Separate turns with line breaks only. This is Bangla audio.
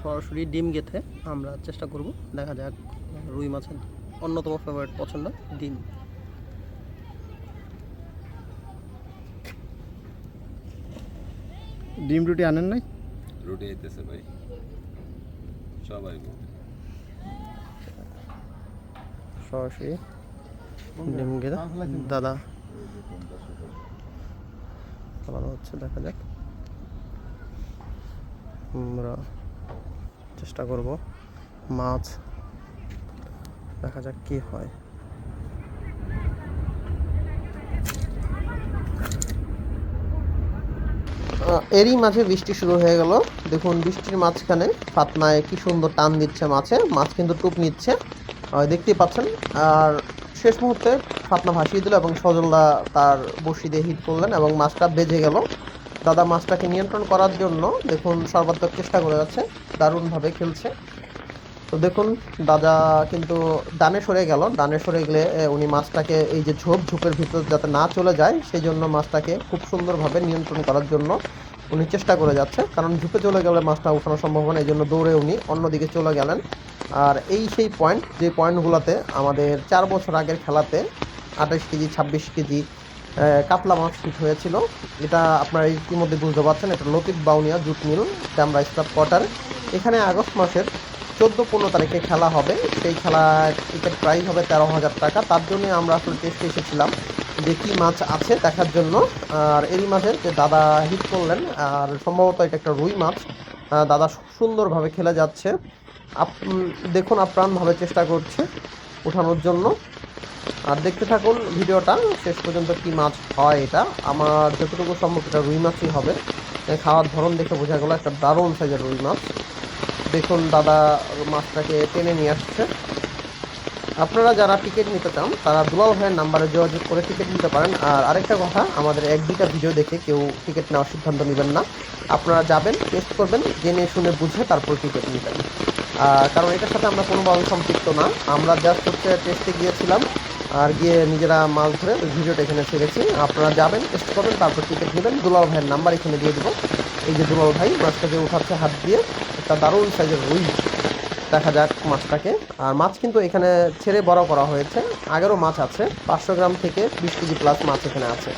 সরাসরি ডিম গেঁথে আমরা চেষ্টা করব। দেখা যাক, রুই মাছের অন্যতম ফেভারিট পছন্দ ডিম।
ডিম রুটি আনেন নাই?
রুটি আইতেছে ভাই, সবাই
সরাসরি ডিম গেঁথে দাদা চালানো হচ্ছে। দেখা যাক, আমরা চেষ্টা করব মাছ, দেখা যাক কি হয়। এরই মাঝে বৃষ্টি শুরু হয়ে গেল। দেখুন বৃষ্টির মাঝখানে ফাতনায় কি সুন্দর টান দিচ্ছে মাছে, মাছ কিন্তু টুপ নিচ্ছে, দেখতেই পাচ্ছেন। আর শেষ মুহূর্তে ফাতনা ভাসিয়ে দিল এবং সজলদা তার বড়শি দিয়ে হিট করলেন এবং মাছটা বেজে গেল। দাদা মাছটাকে নিয়ন্ত্রণ করার জন্য দেখুন সর্বাত্মক চেষ্টা করে যাচ্ছে, দারুণভাবে খেলছে। তো দেখুন দাদা কিন্তু ডানে সরে গেল, ডানে সরে গেলে উনি মাছটাকে এই যে ঝোপের ভিতর যাতে না চলে যায় সেই জন্য মাছটাকে খুব সুন্দরভাবে নিয়ন্ত্রণ করার জন্য উনি চেষ্টা করে যাচ্ছে, কারণ ঝোপে চলে গেলে মাছটা উঠানো সম্ভব না, এই জন্য দৌড়ে উনি অন্যদিকে চলে গেলেন। আর এই সেই পয়েন্ট, যে পয়েন্টগুলোতে আমাদের 4 বছর আগের খেলাতে 28 কেজি 26 কেজি কাতলা মাছ হিট হয়েছিল। এটা আপনারা ইতিমধ্যে বুঝতে পারছেন, এটা Latif Bauniya jute mill Demra staff quarter. এখানে আগস্ট মাসের 14-15 তারিখে খেলা হবে। সেই খেলা টিকিট প্রাইস হবে 13,000 টাকা। তার জন্য আমরা আসলে টেস্টে এসেছিলাম যে কী মাছ আছে দেখার জন্য। আর এরই মাঝে যে দাদা হিট করলেন, আর সম্ভবত এটা একটা রুই মাছ। দাদা সুন্দরভাবে খেলে যাচ্ছে, দেখুন আপ্রাণভাবে চেষ্টা করছে ওঠানোর জন্য। আর দেখতে থাকুন ভিডিওটা শেষ পর্যন্ত কি মাছ হয়। এটা আমার যতটুকু সম্ভব এটা রুই মাছই হবে, খাওয়ার ধরন দেখে বোঝা গেল একটা দারুণ সাইজের রুই মাছ। দেখুন দাদা মাছটাকে টেনে নিয়ে আসছে। আপনারা যারা টিকিট নিতে চান তারা দুলাল ভাইয়ের নাম্বারে যোগাযোগ করে টিকিট নিতে পারেন। আর আরেকটা কথা, আমাদের 1-2টা ভিডিও দেখে কেউ টিকিট নেওয়ার সিদ্ধান্ত নেবেন না। আপনারা যাবেন, টেস্ট করবেন, জেনে শুনে বুঝে তারপর টিকিট নেবেন। কারণ এটার সাথে আমরা কোনোভাবে সম্পৃক্ত না, আমরা জাস্ট হচ্ছে টেস্টে গিয়েছিলাম আর গিয়ে নিজেরা মাছ ধরে ভিডিওটা এখানে ছেড়েছি। আপনারা যাবেন, টেস্ট করবেন, তারপর টিকিট নেবেন। দুলাল ভাইয়ের নাম্বার এখানে দিয়ে দেবো। এই যে দুলাল ভাই মাছটাকে উঠাচ্ছে হাত দিয়ে, একটা দারুণ সাইজের রুই। দেখা যাক মাছটাকে। আর মাছ কিন্তু এখানে ছেড়ে বড় করা হয়েছে, আগেরও মাছ আছে, 500 গ্রাম থেকে 20 কেজি প্লাস মাছ এখানে আছে।